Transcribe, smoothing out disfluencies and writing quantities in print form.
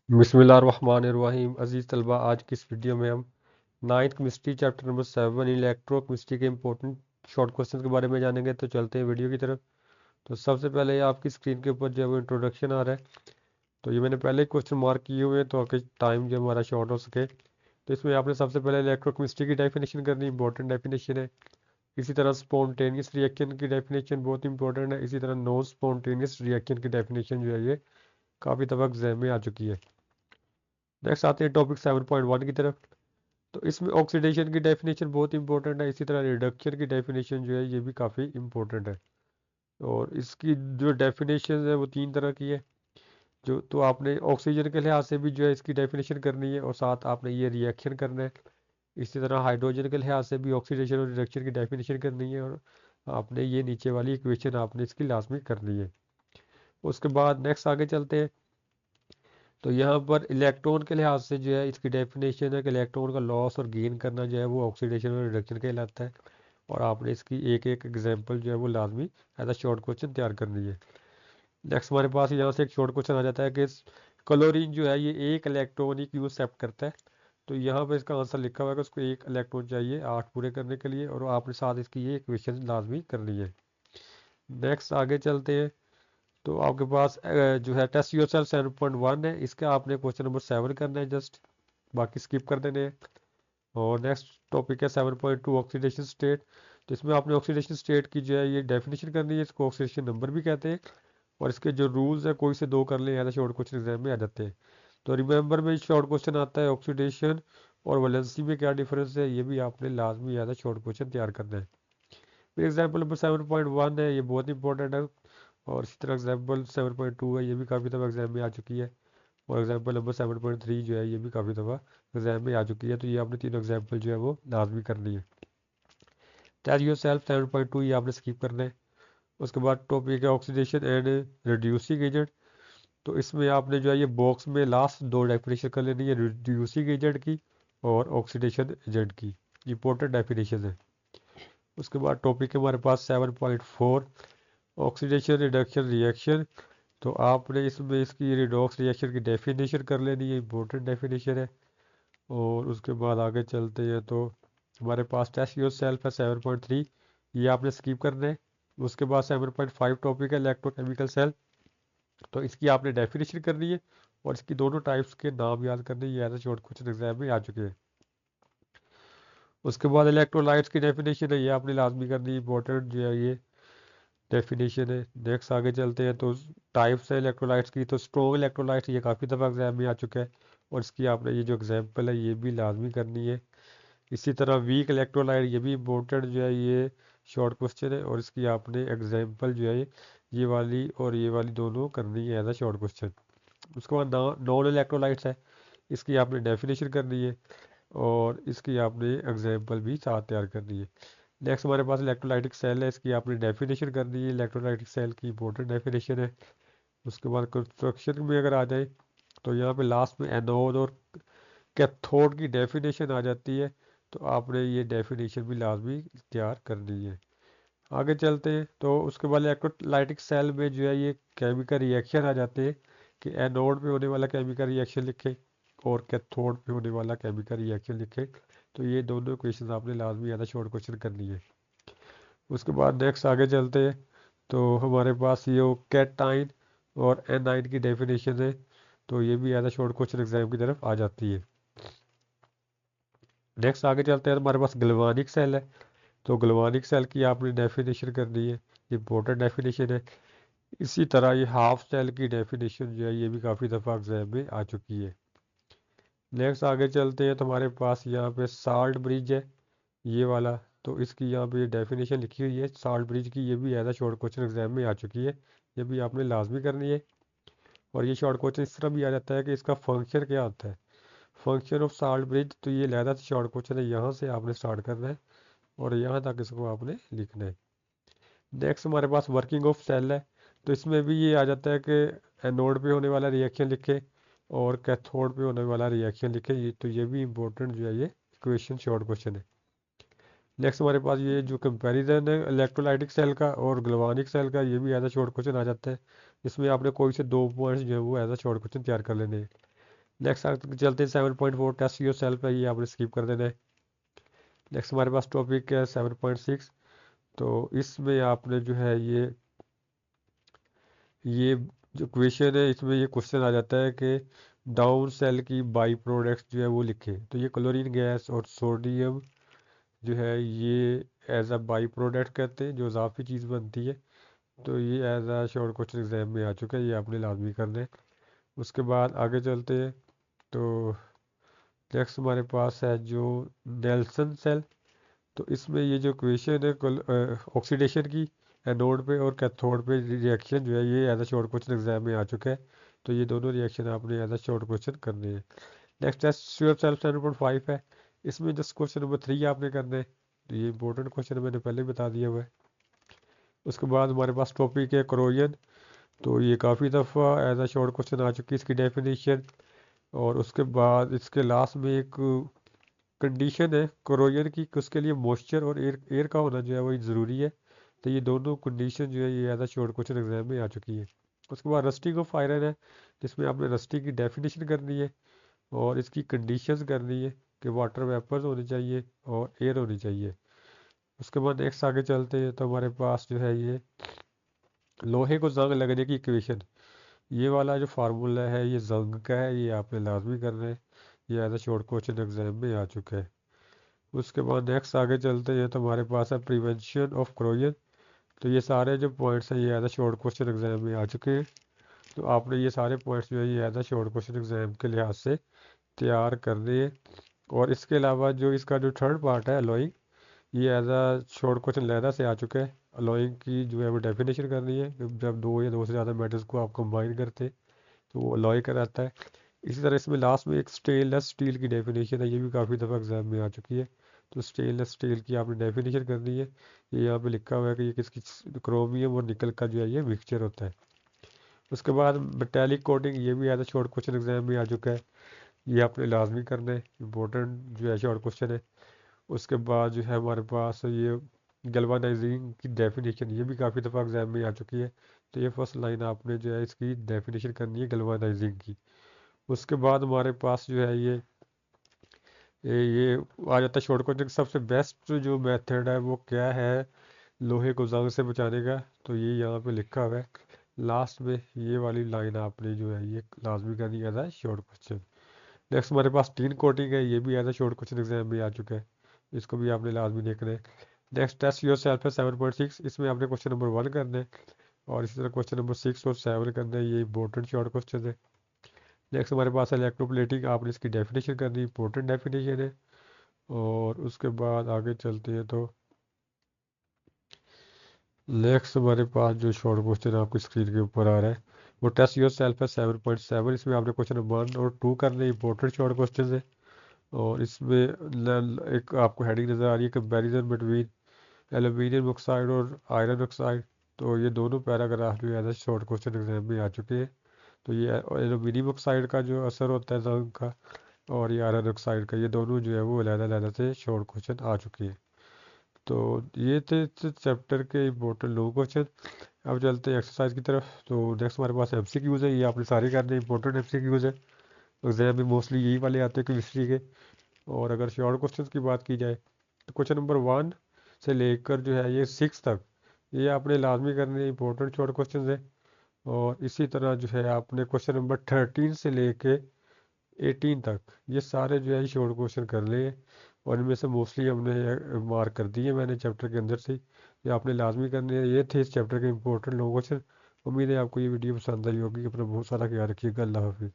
बिस्मिल्लाहिर्रहमानिर्रहीम। अजीज़ तलबा, आज की इस वीडियो में हम ninth chemistry chapter number 7 electro chemistry के इंपॉर्टेंट शॉर्ट क्वेश्चन के बारे में जानेंगे। तो चलते हैं वीडियो की तरफ। तो सबसे पहले ये आपकी स्क्रीन के ऊपर जो है वो इंट्रोडक्शन आ रहा है। तो ये मैंने पहले ही क्वेश्चन मार्क किए हुए हैं तो आपके टाइम जो हमारा शॉर्ट हो सके। तो इसमें आपने सबसे पहले इलेक्ट्रो केमिस्ट्री की डेफिनेशन करनी, इंपॉर्टेंट डेफिनेशन है। इसी तरह स्पॉन्टेनियस रिएक्शन की डेफिनेशन बहुत इंपॉर्टेंट है। इसी तरह नॉन स्पॉन्टेनियस रिएक्शन की डेफिनेशन जो है ये काफ़ी दफ़ा एग्जाम में आ चुकी है। नेक्स्ट आते हैं टॉपिक 7.1 की तरफ। तो इसमें ऑक्सीडेशन की डेफिनेशन बहुत इंपॉर्टेंट है। इसी तरह रिडक्शन की डेफिनेशन जो है ये भी काफ़ी इंपॉर्टेंट है। और इसकी जो डेफिनेशन है वो तीन तरह की है। जो तो आपने ऑक्सीजन के लिहाज से भी जो है इसकी डेफिनेशन करनी है और साथ आपने ये रिएक्शन करना है। इसी तरह हाइड्रोजन के लिहाज से भी ऑक्सीडेशन और रिडक्शन की डेफिनेशन करनी है और आपने ये नीचे वाली इक्वेशन आपने इसकी लाजमी करनी है। उसके बाद नेक्स्ट आगे चलते हैं। तो यहाँ पर इलेक्ट्रॉन के लिहाज से जो है इसकी डेफिनेशन है कि इलेक्ट्रॉन का लॉस और गेन करना जो है वो ऑक्सीडेशन और रिडक्शन कहलाता है। और आपने इसकी एक एक एग्जांपल जो है वो लाजमी एज अ शॉर्ट क्वेश्चन तैयार करनी है। नेक्स्ट हमारे पास यहाँ से एक शॉर्ट क्वेश्चन आ जाता है कि क्लोरीन जो है ये एक इलेक्ट्रॉन ही क्यों एक्सेप्ट करता है। तो यहाँ पे इसका आंसर लिखा हुआ है कि उसको एक इलेक्ट्रॉन चाहिए 8 पूरे करने के लिए और आपने साथ इसकी ये इक्वेशन लाजमी करनी है। नेक्स्ट आगे चलते हैं। तो आपके पास जो है टेस्ट योरसेल्फ 7.1 है। इसका आपने क्वेश्चन नंबर 7 करना है जस्ट, बाकी स्किप कर देने हैं। और नेक्स्ट टॉपिक है 7.2 ऑक्सीडेशन स्टेट। तो इसमें आपने ऑक्सीडेशन स्टेट की जो है ये डेफिनेशन करनी है। इसको ऑक्सीडेशन नंबर भी कहते हैं। और इसके जो रूल्स है कोई से दो कर लें ऐसा शॉर्ट क्वेश्चन एग्जाम में आ जाते हैं। तो रिमेंबर में शॉर्ट क्वेश्चन आता है ऑक्सीडेशन और वैलेंसी में क्या डिफरेंस है, ये भी आपने लाजमी एज शॉर्ट क्वेश्चन तैयार करना है। फिर एग्जाम्पल नंबर 7.1 है, ये बहुत इंपॉर्टेंट है। और इसी तरह एग्जाम्पल 7.2 है, ये भी काफ़ी दफ़ा एग्जाम में आ चुकी है। और एग्जाम्पल नंबर 7.3 जो है ये भी काफ़ी दफ़ा एग्जाम में आ चुकी है। तो ये आपने तीनों एग्जाम्पल जो है वो लाजमी करनी है। टेल योर सेल्फ 7.2 ये आपने स्किप करना है। उसके बाद टॉपिक है ऑक्सीडेशन एंड रिड्यूसिंग एजेंट। तो इसमें आपने जो है ये बॉक्स में लास्ट दो डेफिनेशन कर लेनी है, रिड्यूसिंग एजेंट की और ऑक्सीडेशन एजेंट की। इंपॉर्टेंट डेफिनेशन है। उसके बाद टॉपिक है हमारे पास 7.4 ऑक्सीडेशन रिडक्शन रिएक्शन। तो आपने इसमें इसकी रिडॉक्स रिएक्शन की डेफिनेशन कर लेनी है, इंपॉर्टेंट डेफिनेशन है। और उसके बाद आगे चलते हैं। तो हमारे पास टेस्ट योर सेल्फ है 7.3, ये आपने स्किप करना है। उसके बाद 7.5 टॉपिक है इलेक्ट्रोकेमिकल सेल। तो इसकी आपने डेफिनेशन करनी है और इसकी दोनों टाइप्स के नाम याद करने, ये एज शॉर्ट क्वेश्चन एग्जाम में आ चुके हैं। उसके बाद इलेक्ट्रोलाइट्स की डेफिनेशन है, ये आपने लाजमी करनी है, इंपॉर्टेंट जो है ये डेफिनेशन है। नेक्स्ट आगे चलते हैं। तो टाइप्स है इलेक्ट्रोलाइट्स की। तो स्ट्रॉन्ग इलेक्ट्रोलाइट्स ये काफ़ी दफ़ा एग्जाम में आ चुका है और इसकी आपने ये जो एग्जाम्पल है ये भी लाजमी करनी है। इसी तरह वीक इलेक्ट्रोलाइट ये भी इंपॉर्टेंट जो है ये शॉर्ट क्वेश्चन है और इसकी आपने एग्जाम्पल जो है ये वाली और ये वाली दोनों करनी है एज अ शॉर्ट क्वेश्चन। उसके बाद नॉन इलेक्ट्रोलाइट्स है, इसकी आपने डेफिनेशन करनी है और इसकी आपने एग्जाम्पल भी साथ तैयार करनी है। नेक्स्ट हमारे पास इलेक्ट्रोलाइटिक सेल है, इसकी आपने डेफिनेशन करनी है, इलेक्ट्रोलाइटिक सेल की इंपॉर्टेंट डेफिनेशन है। उसके बाद कंस्ट्रक्शन में अगर आ जाए तो यहाँ पे लास्ट में एनोड और कैथोड की डेफिनेशन आ जाती है। तो आपने ये डेफिनेशन भी लाजमी तैयार करनी है। आगे चलते हैं। तो उसके बाद इलेक्ट्रोलाइटिक सेल में जो है ये केमिकल रिएक्शन आ जाते हैं कि एनोड में होने वाला केमिकल रिएक्शन लिखें और कैथोड में होने वाला केमिकल रिएक्शन लिखें। तो ये दोनों क्वेश्चन आपने लाजमी आधा शॉर्ट क्वेश्चन करनी है। उसके बाद नेक्स्ट आगे चलते हैं। तो हमारे पास ये कैटाइन और एनाइन की डेफिनेशन है। तो ये भी आधा शॉर्ट क्वेश्चन एग्जाम की तरफ आ जाती है। नेक्स्ट आगे चलते हैं। हमारे पास गल्वानिक सेल है। तो गल्वानिक सेल की आपने डेफिनेशन करनी है, इंपॉर्टेंट डेफिनेशन है। इसी तरह ये हाफ सेल की डेफिनेशन जो है ये भी काफ़ी दफ़ा एग्जाम में आ चुकी है। नेक्स्ट आगे चलते हैं। तो हमारे पास यहाँ पे साल्ट ब्रिज है ये वाला। तो इसकी यहाँ पे डेफिनेशन लिखी हुई है साल्ट ब्रिज की, ये भी as a short question exam में आ चुकी है। ये भी आपने लाजमी करनी है। और ये शॉर्ट क्वेश्चन इस तरह भी आ जाता है कि इसका फंक्शन क्या होता है, फंक्शन ऑफ साल्ट ब्रिज। तो ये लहदा शॉर्ट क्वेश्चन है, यहाँ से आपने स्टार्ट करना है और यहाँ तक इसको आपने लिखना है। नेक्स्ट हमारे पास वर्किंग ऑफ सेल है। तो इसमें भी ये आ जाता है कि एनोड पे होने वाला रिएक्शन लिखे और कैथोड पे होने वाला रिएक्शन लिखे। ये तो ये भी इंपॉर्टेंट जो है ये इक्वेशन शॉर्ट क्वेश्चन है। नेक्स्ट हमारे पास ये जो कंपैरिजन है इलेक्ट्रोलाइटिक सेल का और गल्वानिक सेल का, ये भी एज अ शॉर्ट क्वेश्चन आ जाता है। इसमें आपने कोई से दो पॉइंट्स जो है वो एज अ शॉर्ट क्वेश्चन तैयार कर लेने हैं। नेक्स्ट आगे चलते हैं 7.4 टेस्ट योर सेल्फ है, ये आपने स्किप कर देना है। नेक्स्ट हमारे पास टॉपिक है 7.6। तो इसमें आपने जो है ये जो क्वेश्चन है इसमें ये क्वेश्चन आ जाता है कि डाउन सेल की बाई प्रोडक्ट्स जो है वो लिखे। तो ये क्लोरीन गैस और सोडियम जो है ये एज अ बाई प्रोडक्ट कहते हैं, जो इजाफी चीज़ बनती है। तो ये as a short question exam में आ चुका है, ये आपने लाजमी करना है। उसके बाद आगे चलते हैं। तो नेक्स्ट हमारे पास है जो नेल्सन सेल। तो इसमें ये जो क्वेश्चन है ऑक्सीडेशन की एनोड पे और कैथोड पे रिएक्शन जो है ये as a short question exam में आ चुका है। तो ये दोनों रिएक्शन आपने एज अ शॉर्ट क्वेश्चन करने हैं। नेक्स्ट टेस्ट श्योर सेल्फ 7.5 है। इसमें जस्ट क्वेश्चन नंबर 3 आपने करना है। तो ये इंपॉर्टेंट क्वेश्चन मैंने पहले ही बता दिया हुआ है। उसके बाद हमारे पास टॉपिक है क्रोजन। तो ये काफ़ी दफ़ा एज अ शॉर्ट क्वेश्चन आ चुकी है इसकी डेफिनेशन। और उसके बाद इसके लास्ट में एक कंडीशन है क्रोजन की कि उसके लिए मॉइस्चर और एयर एयर का होना जो है वो ज़रूरी है। तो ये दोनों कंडीशन जो है ये as a short question exam में आ चुकी है। उसके बाद रस्टिंग ऑफ आयरन है, जिसमें आपने रस्टिंग की डेफिनेशन करनी है और इसकी कंडीशंस करनी है कि वाटर वेपर्स होने चाहिए और एयर होनी चाहिए। उसके बाद नेक्स्ट आगे चलते हैं। तो हमारे पास जो है ये लोहे को जंग लगने की इक्वेशन, ये वाला जो फार्मूला है ये जंग का है, ये आपने लाजमी करना है। ये as a short question exam में आ चुका है। उसके बाद नेक्स्ट आगे चलते हैं। तो हमारे पास है प्रिवेंशन ऑफ क्रोजन। तो ये सारे जो पॉइंट्स हैं ये as a short question exam में आ चुके हैं। तो आपने ये सारे पॉइंट्स जो है ये as a short question exam के लिहाज से तैयार करने हैं। और इसके अलावा जो इसका जो थर्ड पार्ट है अलोइंग, ये एज अ शॉर्ट क्वेश्चन लहरा से आ चुका है। अलोइंग की जो है वो डेफिनेशन करनी है, जब दो या दो से ज़्यादा मेटल्स को आप कंबाइन करते हैं तो वो अलॉय कराता है। इसी तरह इसमें लास्ट में एक स्टेनलेस स्टील की डेफिनेशन है, ये भी काफ़ी दफ़ा एग्जाम में आ चुकी है। तो स्टेनलेस स्टील की आपने डेफिनेशन करनी है। ये यहाँ पे लिखा हुआ है कि ये किसकी क्रोमियम और निकल का जो है ये मिक्सचर होता है। उसके बाद मेटेलिक कोटिंग, ये भी as a short question exam में आ चुका है, ये आपने लाजमी करना है, इंपॉर्टेंट जो है शॉर्ट क्वेश्चन है। उसके बाद जो है हमारे पास ये गल्वानाइजिंग की डेफिनेशन, ये भी काफ़ी दफ़ा एग्जाम में आ चुकी है। तो ये फर्स्ट लाइन आपने जो है इसकी डेफिनेशन करनी है गल्वानाइजिंग की। उसके बाद हमारे पास जो है ये आ जाता है शॉर्ट क्वेश्चन, सबसे बेस्ट जो मेथड है वो क्या है लोहे को जंग से बचाने का। तो ये यहाँ पे लिखा हुआ है लास्ट में, ये वाली लाइन आपने जो है ये लाजमी करनी है शॉर्ट क्वेश्चन। नेक्स्ट हमारे पास टीन कोटिंग है, ये भी as a short question exam में आ चुका है, इसको भी आपने लाजमी देखना है। नेक्स्ट टेस्ट योर सेल्फ है 7.6, इसमें आपने क्वेश्चन नंबर 1 करना है और इसी तरह क्वेश्चन नंबर 6 और 7 करना है, ये इंपॉर्टेंट शॉर्ट क्वेश्चन है। नेक्स्ट हमारे पास है इलेक्ट्रोप्लेटिंग, आपने इसकी डेफिनेशन करनी, इंपॉर्टेंट डेफिनेशन है। और उसके बाद आगे चलते हैं। तो नेक्स्ट हमारे पास जो शॉर्ट क्वेश्चन आपकी स्क्रीन के ऊपर आ रहा है वो टेस्ट योर सेल्फ है 7.7, इसमें आपने क्वेश्चन नंबर 1 और 2 करने, इंपॉर्टेंट शॉर्ट क्वेश्चन है। और इसमें एक आपको हेडिंग नज़र आ रही है कंपैरिजन बिटवीन एल्यूमिनियम ऑक्साइड और आयरन ऑक्साइड। तो ये दोनों पैराग्राफ जो है शॉर्ट क्वेश्चन एग्जाम में आ चुके हैं। तो ये एल्यूमिनियम ऑक्साइड का जो असर होता है जंग का और ये आयरन ऑक्साइड का, ये दोनों जो है वो अलग-अलग से शॉर्ट क्वेश्चन आ चुके हैं। तो ये थे चैप्टर के इम्पोर्टेंट लो क्वेश्चन। अब चलते हैं एक्सरसाइज की तरफ। तो नेक्स्ट हमारे पास एमसीक्यूज है, ये आपने सारे करने इंपॉर्टेंट एमसीक्यूज है, एग्जाम में मोस्टली यही वाले आते हैं केमिस्ट्री के। और अगर शॉर्ट क्वेश्चन की बात की जाए तो क्वेश्चन नंबर 1 से लेकर जो है ये 6 तक ये आपने लाजमी करने इंपॉर्टेंट शॉर्ट क्वेश्चन है। और इसी तरह जो है आपने क्वेश्चन नंबर 13 से लेके 18 तक ये सारे जो है शॉर्ट क्वेश्चन कर लिए। और इनमें से मोस्टली हमने मार्क कर दिए मैंने चैप्टर के अंदर से, ये आपने लाजमी करने हैं। ये थे इस चैप्टर के इंपॉर्टेंट लोग क्वेश्चन। उम्मीद है आपको ये वीडियो पसंद आई होगी। अपना बहुत सारा ख्याल रखिएगा। अल्लाह हाफिज़।